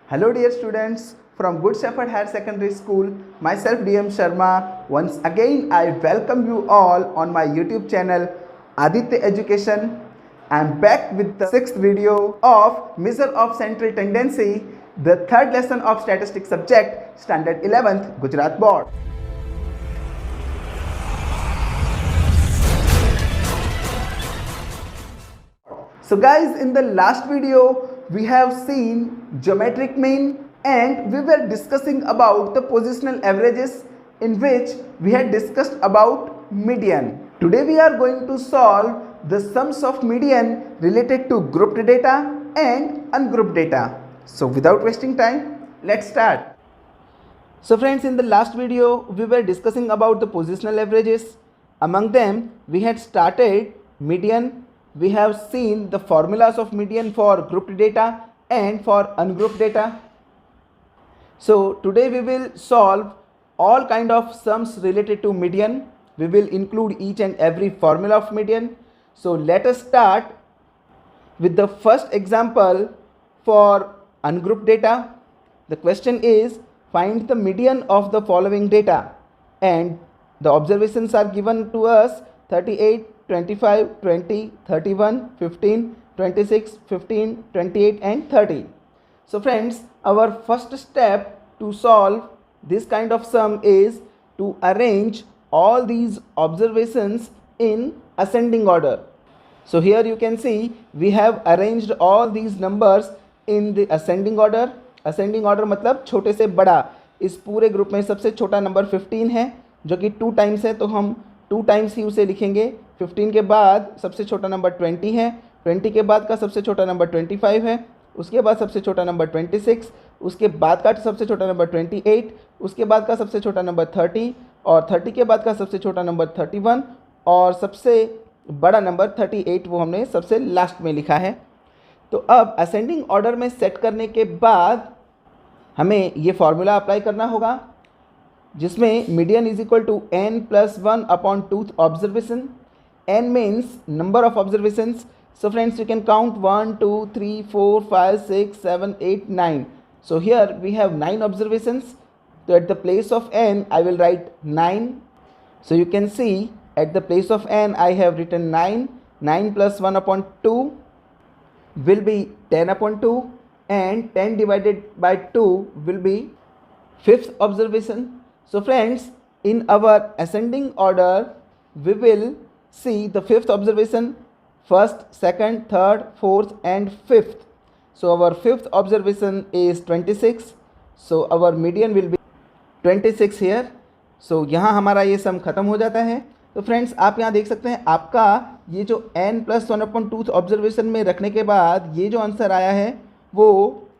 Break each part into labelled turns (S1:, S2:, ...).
S1: Hello dear students from Good Shepherd Higher Secondary School, myself DM Sharma. Once again I welcome you all on my YouTube channel Aditya Education. I am back with the sixth video of Measure of Central Tendency, the third lesson of Statistics subject, Standard 11th, Gujarat Board. So guys, in the last video we have seen geometric mean and we were discussing about the positional averages, in which we had discussed about median. Today we are going to solve the sums of median related to grouped data and ungrouped data. So without wasting time, let's start. So friends, in the last video we were discussing about the positional averages. Among them we had started median. We have seen the formulas of median for grouped data and for ungrouped data. So today we will solve all kind of sums related to median. We will include each and every formula of median. So let us start with the first example for ungrouped data. The question is, find the median of the following data, and the observations are given to us: 38, 25, 20, 31, 15, 26, 15, 28 and 30. So friends, our first step to solve this kind of sum is to arrange all these observations in ascending order. So here you can see we have arranged all these numbers in the ascending order. Ascending order मतलब छोटे से बड़ा. इस पूरे group में सबसे छोटा number 15 है, जो कि 2 टाइम्स है, तो हम 2 टाइम्स ही उसे लिखेंगे. 15 के बाद सबसे छोटा नंबर 20 है, 20 के बाद का सबसे छोटा नंबर 25 है, उसके बाद सबसे छोटा नंबर 26, उसके बाद का सबसे छोटा नंबर 28, उसके बाद का सबसे छोटा नंबर 30, और 30 के बाद का सबसे छोटा नंबर 31, और सबसे बड़ा नंबर 38 वो हमने सबसे लास्ट में लिखा है. तो अब असेंडिंग ऑर्डर में सेट करने के बाद हमें ये फॉर्मूला अप्लाई करना होगा, जिसमें median is equal to n + 1 upon 2 observation. n means number of observations. So friends, you can count 1, 2, 3, 4, 5, 6, 7, 8, 9. So here we have 9 observations. So at the place of n, I will write 9. So you can see at the place of n, I have written 9. 9 plus 1 upon 2 will be 10 upon 2, and 10 divided by 2 will be 5th observation. So friends, in our ascending order, we will see the 5th observation, 1st, 2nd, 3rd, 4th and 5th. So our 5th observation is 26. So our median will be 26 here. So यहाँ हमारा ये सम खत्म हो जाता है. तो friends, आप यहाँ देख सकते हैं आपका ये जो n + 1 अपॉन 2 ऑब्जर्वेशन में रखने के बाद ये जो आंसर आया है वो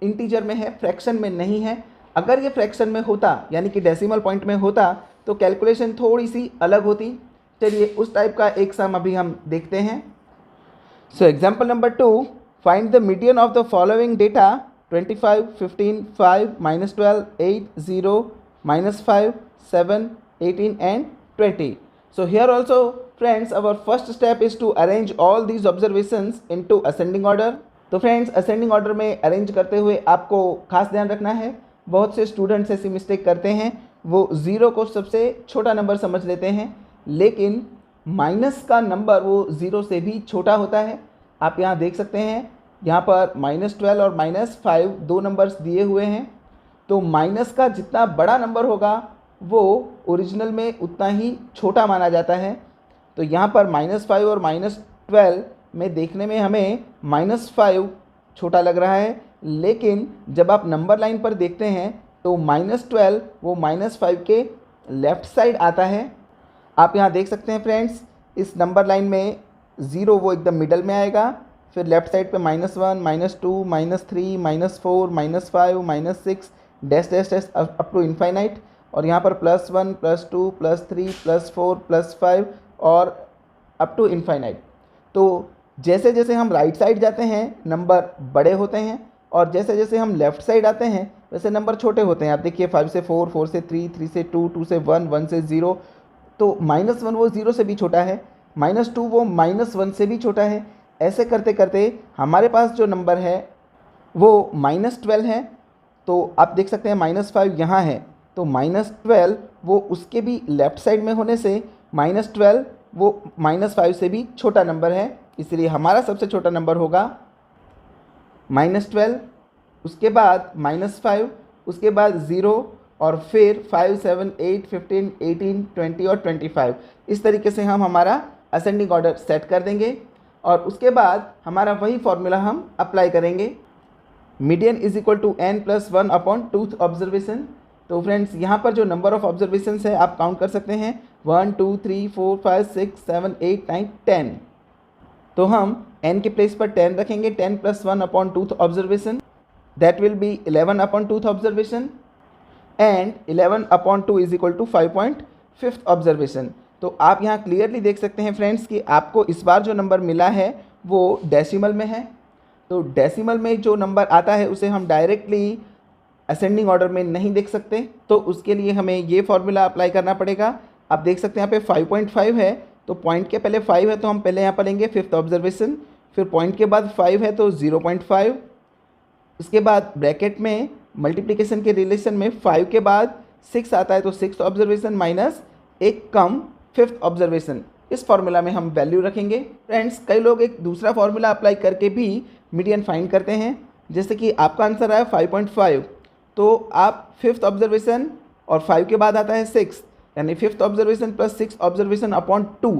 S1: इंटीजर में है, फ्रैक्शन में नहीं है. अगर ये फ्रैक्शन में होता, यानी कि डेसिमल पॉइंट में होता, तो कैलकुलेशन थोड़ी सी अलग होती. चलिए उस टाइप का एक सम अभी हम देखते हैं. So example number 2, find the median of the following data: 25, 15, 5, -12, 8, 0, -5, 7, 18 and 20. So here also friends, our first step is to arrange all these observations into ascending order. तो फ्रेंड्स, असेंडिंग ऑर्डर में arrange करते हुए आपको खास ध्यान रखना है. बहुत से स्टूडेंट्स ऐसी मिस्टेक करते हैं, वो 0 को सबसे छोटा नंबर समझ लेते हैं, लेकिन माइनस का नंबर वो 0 से भी छोटा होता है. आप यहाँ देख सकते हैं, यहाँ पर -12 और -5 दो नंबर्स दिए हुए हैं. तो माइनस का जितना बड़ा नंबर होगा वो ओरिजिनल में उतना ही छोटा माना जाता है. तो यहाँ पर -5 और -12 में देखने में हमें -5 छोटा लग रहा है, लेकिन जब आप नंबर लाइन पर देखते हैं तो -12 वो -5 के लेफ़्ट साइड आता है. आप यहाँ देख सकते हैं फ्रेंड्स, इस नंबर लाइन में 0 वो एकदम मिडल में आएगा, फिर लेफ़्ट साइड पे -1, -2, -3, -4, -5, -6 dash dash dash up to infinite, और यहाँ पर +1, +2, +3, +4, +5 और अप टू इनफाइनाइट. तो जैसे जैसे हम राइट साइड जाते हैं नंबर बड़े होते हैं, और जैसे जैसे हम लेफ़्ट साइड आते हैं वैसे नंबर छोटे होते हैं. आप देखिए 5 से 4, 4 से 3, 3 से 2, 2 से 1, 1 से 0. तो -1 वो 0 से भी छोटा है, -2 वो -1 से भी छोटा है. ऐसे करते करते हमारे पास जो नंबर है वो -12 है, तो आप देख सकते हैं -5 यहाँ है, तो -12 वो उसके भी लेफ्ट साइड में होने से -12 वो -5 से भी छोटा नंबर है, इसलिए हमारा सबसे छोटा नंबर होगा -12, उसके बाद -5, उसके बाद 0 और फिर 5, 7, 8, 15, 18, 20 और 25। इस तरीके से हम हमारा असेंडिंग ऑर्डर सेट कर देंगे और उसके बाद हमारा वही फॉर्मूला हम अप्लाई करेंगे। Median is equal to n+1 upon two th observation. तो फ्रेंड्स यहाँ पर जो नंबर ऑफ ऑब्जर्वेशन है आप काउंट कर सकते हैं 1, 2, 3, 4, 5, 6, 7, 8, 9, 10। तो हम n के प्लेस पर 10 रखेंगे, 10+1 upon two th observation, that will be 11 upon two th observation and 11 upon 2 is equal to 5.5 observation. तो आप यहाँ क्लियरली देख सकते हैं फ्रेंड्स कि आपको इस बार जो नंबर मिला है वो डेसिमल में है। तो डेसिमल में जो नंबर आता है उसे हम डायरेक्टली असेंडिंग ऑर्डर में नहीं देख सकते, तो उसके लिए हमें ये फॉर्मूला अप्लाई करना पड़ेगा। आप देख सकते हैं यहाँ पे 5.5 है, तो पॉइंट के पहले 5 है तो हम पहले यहाँ पर लेंगे 5th ऑब्जर्वेशन, फिर पॉइंट के बाद 5 है तो 0.5, उसके बाद ब्रैकेट में मल्टीप्लिकेशन के रिलेशन में 5 के बाद 6 आता है तो 6th ऑब्जर्वेशन माइनस एक कम 5th ऑब्जर्वेशन। इस फॉर्मूला में हम वैल्यू रखेंगे। फ्रेंड्स कई लोग एक दूसरा फॉर्मूला अप्लाई करके भी मीडियन फाइंड करते हैं, जैसे कि आपका आंसर आया 5.5, तो आप 5th ऑब्जर्वेशन और 5 के बाद आता है 6, यानी 5th observation plus 6th observation upon 2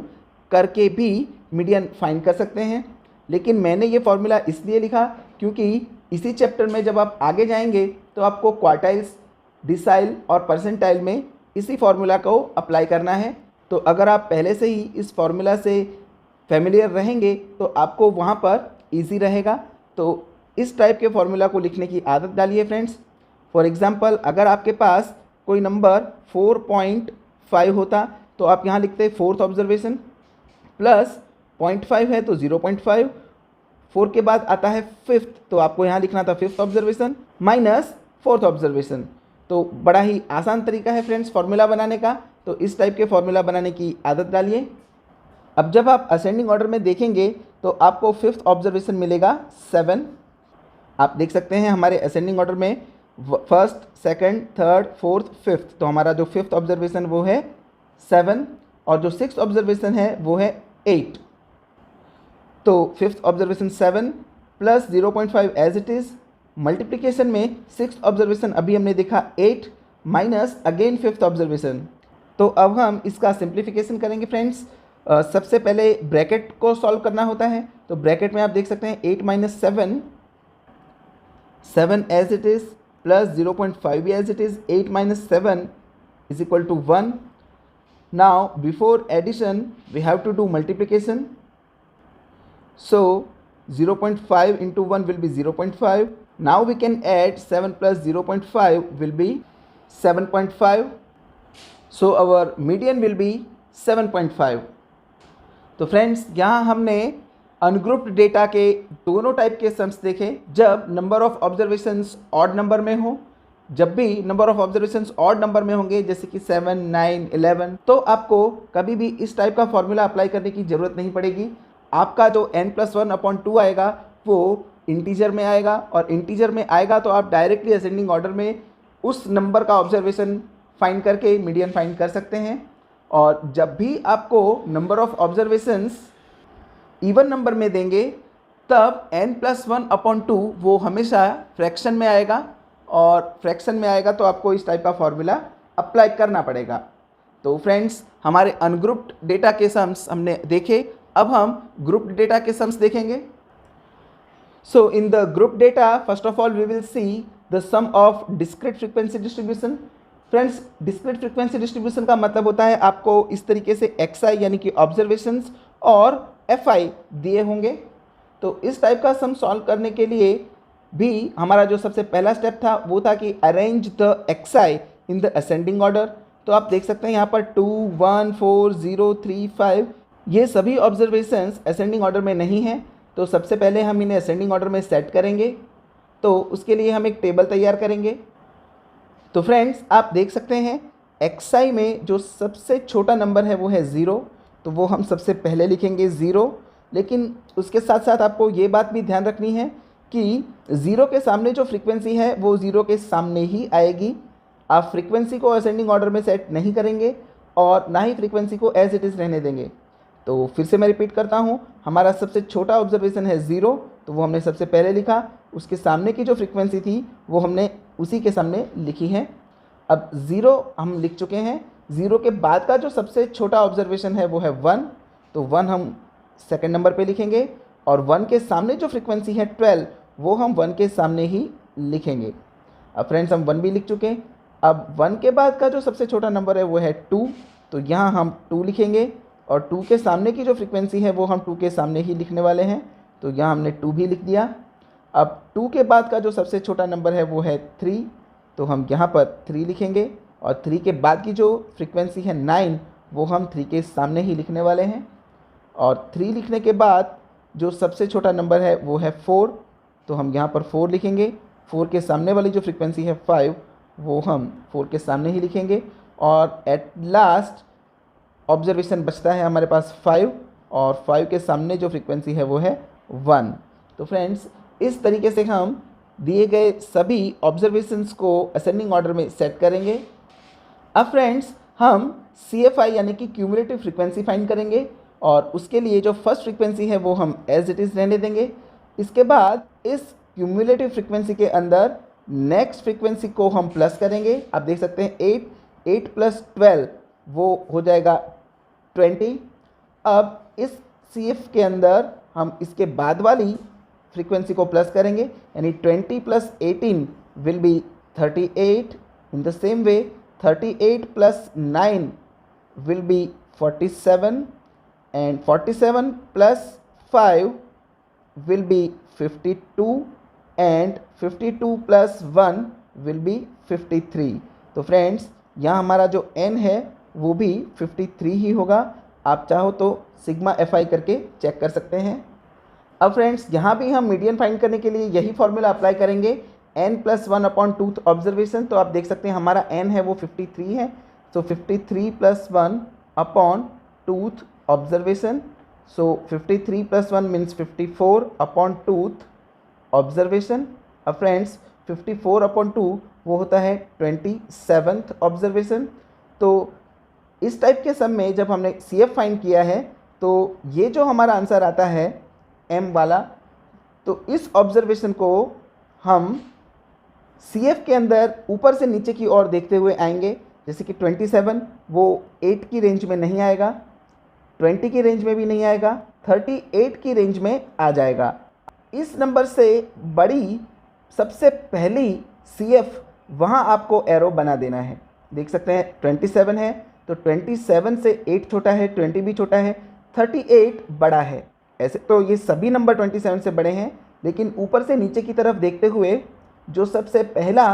S1: करके भी मीडियन फाइंड कर सकते हैं। लेकिन मैंने ये फॉर्मूला इसलिए लिखा क्योंकि इसी चैप्टर में जब आप आगे जाएंगे तो आपको क्वार्टाइल्स, डिसाइल और परसेंटाइल में इसी फॉर्मूला को अप्लाई करना है। तो अगर आप पहले से ही इस फॉर्मूला से फेमिलियर रहेंगे तो आपको वहाँ पर इजी रहेगा। तो इस टाइप के फॉर्मूला को लिखने की आदत डालिए फ्रेंड्स। फॉर एग्जांपल अगर आपके पास कोई नंबर 4.5 होता तो आप यहाँ लिखते 4th ऑब्जर्वेशन प्लस 0.5 है तो 0.5, 4 के बाद आता है 5th तो आपको यहाँ लिखना था 5th observation minus 4th observation. तो बड़ा ही आसान तरीका है फ्रेंड्स फॉर्मूला बनाने का, तो इस टाइप के फॉर्मूला बनाने की आदत डालिए। अब जब आप असेंडिंग ऑर्डर में देखेंगे तो आपको 5th ऑब्जर्वेशन मिलेगा 7। आप देख सकते हैं हमारे असेंडिंग ऑर्डर में 1st, 2nd, 3rd, 4th, 5th, तो हमारा जो 5th ऑब्जर्वेशन वो है 7 और जो 6th ऑब्जर्वेशन है वो है 8। तो 5th observation 7 plus 0.5 as it is, multiplication में 6th ऑब्जर्वेशन अभी हमने देखा 8 माइनस अगेन 5th ऑब्जर्वेशन। तो अब हम इसका सिंप्लीफिकेशन करेंगे फ्रेंड्स। सबसे पहले ब्रैकेट को सॉल्व करना होता है, तो ब्रैकेट में आप देख सकते हैं 8 minus 7 as it is plus 0.5 भी as it is, 8 minus 7 is equal to 1। Now before addition we have to do multiplication, so 0.5 into 1 will be 0.5. Now we can add 7 plus 0.5 will be 7.5. So our median will be 7.5. तो friends यहाँ हमने ungrouped data के दोनों type के sums देखे। जब number of observations odd number में हो, जब भी number of observations odd number में होंगे जैसे कि 7, 9, 11, तो आपको कभी भी इस टाइप का फॉर्मूला अप्लाई करने की ज़रूरत नहीं पड़ेगी। आपका जो n+1 अपॉन 2 आएगा वो इंटीजर में आएगा, और इंटीजर में आएगा तो आप डायरेक्टली असेंडिंग ऑर्डर में उस नंबर का ऑब्जर्वेशन फाइंड करके मीडियन फाइंड कर सकते हैं। और जब भी आपको number of observations even number में देंगे तब n+1 अपॉन 2 वो हमेशा फ्रैक्शन में आएगा, और फ्रैक्शन में आएगा तो आपको इस टाइप का फॉर्मूला अप्लाई करना पड़ेगा। तो फ्रेंड्स हमारे अनग्रुप्ड डेटा के सम्स हमने देखे, अब हम ग्रुप्ड डेटा के सम्स देखेंगे। So in the group data first of all we will see the sum of discrete frequency distribution. Friends discrete frequency distribution का मतलब होता है आपको इस तरीके से xi यानी कि ऑब्जर्वेशंस और fi दिए होंगे। तो इस टाइप का सम सॉल्व करने के लिए भी हमारा जो सबसे पहला स्टेप था वो था कि arrange the xi in the ascending order. तो आप देख सकते हैं यहाँ पर 2, 1, 4, 0, 3, 5 ये सभी ऑब्जर्वेशंस असेंडिंग ऑर्डर में नहीं हैं। तो सबसे पहले हम इन्हें असेंडिंग ऑर्डर में सेट करेंगे, तो उसके लिए हम एक टेबल तैयार करेंगे। तो फ्रेंड्स आप देख सकते हैं xi में जो सबसे छोटा नंबर है वो है 0, तो वो हम सबसे पहले लिखेंगे 0। लेकिन उसके साथ साथ आपको ये बात भी ध्यान रखनी है कि ज़ीरो के सामने जो फ्रीक्वेंसी है वो ज़ीरो के सामने ही आएगी। आप फ्रीक्वेंसी को असेंडिंग ऑर्डर में सेट नहीं करेंगे और ना ही फ्रीक्वेंसी को एज इट इज़ रहने देंगे। तो फिर से मैं रिपीट करता हूँ, हमारा सबसे छोटा ऑब्जर्वेशन है ज़ीरो, तो वो हमने सबसे पहले लिखा। उसके सामने की जो फ्रीक्वेंसी थी वो हमने उसी के सामने लिखी है। अब ज़ीरो हम लिख चुके हैं। ज़ीरो के बाद का जो सबसे छोटा ऑब्जर्वेशन है वो है वन, तो वन हम सेकेंड नंबर पे लिखेंगे और वन के सामने जो फ्रीक्वेंसी है 12 वो हम वन के सामने ही लिखेंगे। अब फ्रेंड्स हम वन भी लिख चुके हैं। अब वन के बाद का जो सबसे छोटा नंबर है वो है टू, तो यहाँ हम टू लिखेंगे और टू के सामने की जो फ्रीक्वेंसी है वो हम टू के सामने ही लिखने वाले हैं, तो यहाँ हमने टू भी लिख दिया। अब टू के बाद का जो सबसे छोटा नंबर है वो है थ्री, तो हम यहाँ पर थ्री लिखेंगे और थ्री के बाद की जो फ्रीक्वेंसी है नाइन वो हम थ्री के सामने ही लिखने वाले हैं। और थ्री लिखने के बाद जो सबसे छोटा नंबर है वो है फोर, तो हम यहाँ पर फोर लिखेंगे। फोर के सामने वाली जो फ्रीक्वेंसी है फाइव वो हम फोर के सामने ही लिखेंगे। और एट लास्ट ऑब्जर्वेशन बचता है हमारे पास फाइव, और फाइव के सामने जो फ्रीक्वेंसी है वो है वन। तो फ्रेंड्स इस तरीके से हम दिए गए सभी ऑब्जर्वेशंस को असेंडिंग ऑर्डर में सेट करेंगे। अब फ्रेंड्स हम CFI यानी कि क्यूमुलेटिव फ्रीक्वेंसी फाइंड करेंगे और उसके लिए जो फर्स्ट फ्रीक्वेंसी है वो हम एज इट इज़ रहने देंगे। इसके बाद इस क्यूमुलेटिव फ्रीक्वेंसी के अंदर नेक्स्ट फ्रीक्वेंसी को हम प्लस करेंगे। आप देख सकते हैं 8 प्लस 12 वो हो जाएगा 20। अब इस CF के अंदर हम इसके बाद वाली फ्रीक्वेंसी को प्लस करेंगे, यानी 20 plus 18 will be 38। In the same way 38 plus 9 will be 47 and 47 plus 5 will be 52 and 52 plus 1 will be 53। तो फ्रेंड्स यहाँ हमारा जो n है वो भी 53 ही होगा। आप चाहो तो सिग्मा FI करके चेक कर सकते हैं। अब फ्रेंड्स यहाँ भी हम मीडियन फाइंड करने के लिए यही फॉर्मूला अप्लाई करेंगे, n plus 1 upon two th observation. तो आप देख सकते हैं हमारा n है वो 53 है, सो 53 प्लस 1 अपॉन टूथ ऑब्जर्वेशन। सो 53 plus 1 means 54 upon two th observation. अब फ्रेंड्स 54 अपॉन 2 वो होता है 27th ऑब्जर्वेशन। तो इस टाइप के सम में जब हमने CF फाइंड किया है तो ये जो हमारा आंसर आता है m वाला, तो इस ऑब्जर्वेशन को हम CF के अंदर ऊपर से नीचे की ओर देखते हुए आएंगे। जैसे कि 27 वो 8 की रेंज में नहीं आएगा, 20 की रेंज में भी नहीं आएगा, 38 की रेंज में आ जाएगा। इस नंबर से बड़ी सबसे पहली CF वहाँ आपको एरो बना देना है। देख सकते हैं 27 है तो 27 से 8 छोटा है, 20 भी छोटा है, 38 बड़ा है। ऐसे तो ये सभी नंबर 27 से बड़े हैं, लेकिन ऊपर से नीचे की तरफ देखते हुए जो सबसे पहला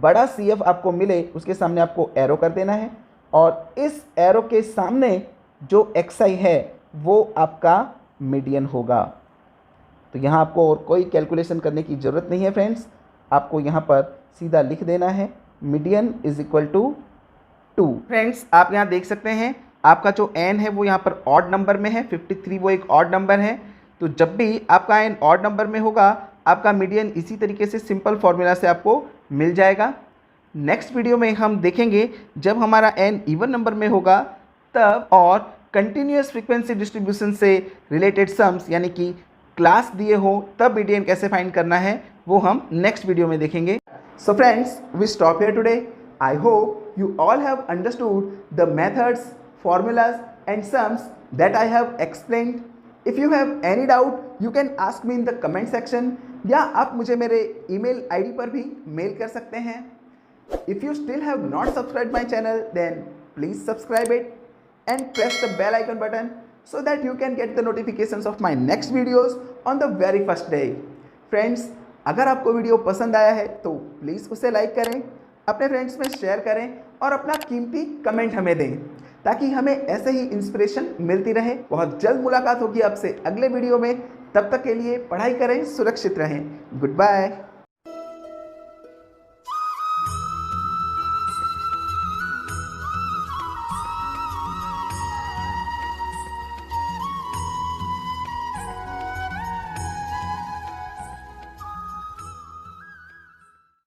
S1: बड़ा CF आपको मिले उसके सामने आपको एरो कर देना है और इस एरो के सामने जो XI है वो आपका मीडियन होगा। तो यहाँ आपको और कोई कैलकुलेशन करने की ज़रूरत नहीं है फ्रेंड्स, आपको यहाँ पर सीधा लिख देना है median is equal to 2। Friends आप यहाँ देख सकते हैं आपका जो n है वो यहाँ पर ऑड नंबर में है, 53 वो एक ऑड नंबर है। तो जब भी आपका n ऑड नंबर में होगा आपका मीडियन इसी तरीके से सिंपल फार्मूला से आपको मिल जाएगा। नेक्स्ट वीडियो में हम देखेंगे जब हमारा n इवन नंबर में होगा तब, और कंटिन्यूस फ्रीक्वेंसी डिस्ट्रीब्यूशन से रिलेटेड सम्स यानी कि क्लास दिए हो तब मीडियन कैसे फाइंड करना है वो हम नेक्स्ट वीडियो में देखेंगे। So friends we stop here today. I hope you all have understood the methods, formulas and sums that I have explained. If you have any doubt, you can ask me in the comment section, या आप मुझे मेरे email ID पर भी mail कर सकते हैं। If you still have not subscribed my channel, then please subscribe it and press the bell icon button so that you can get the notifications of my next videos on the very first day. Friends, अगर आपको video पसंद आया है तो please उसे like करें, अपने friends में शेयर करें और अपना कीमती कमेंट हमें दें ताकि हमें ऐसे ही इंस्पिरेशन मिलती रहे। बहुत जल्द मुलाकात होगी आपसे अगले वीडियो में। तब तक के लिए पढ़ाई करें, सुरक्षित रहें। Good bye.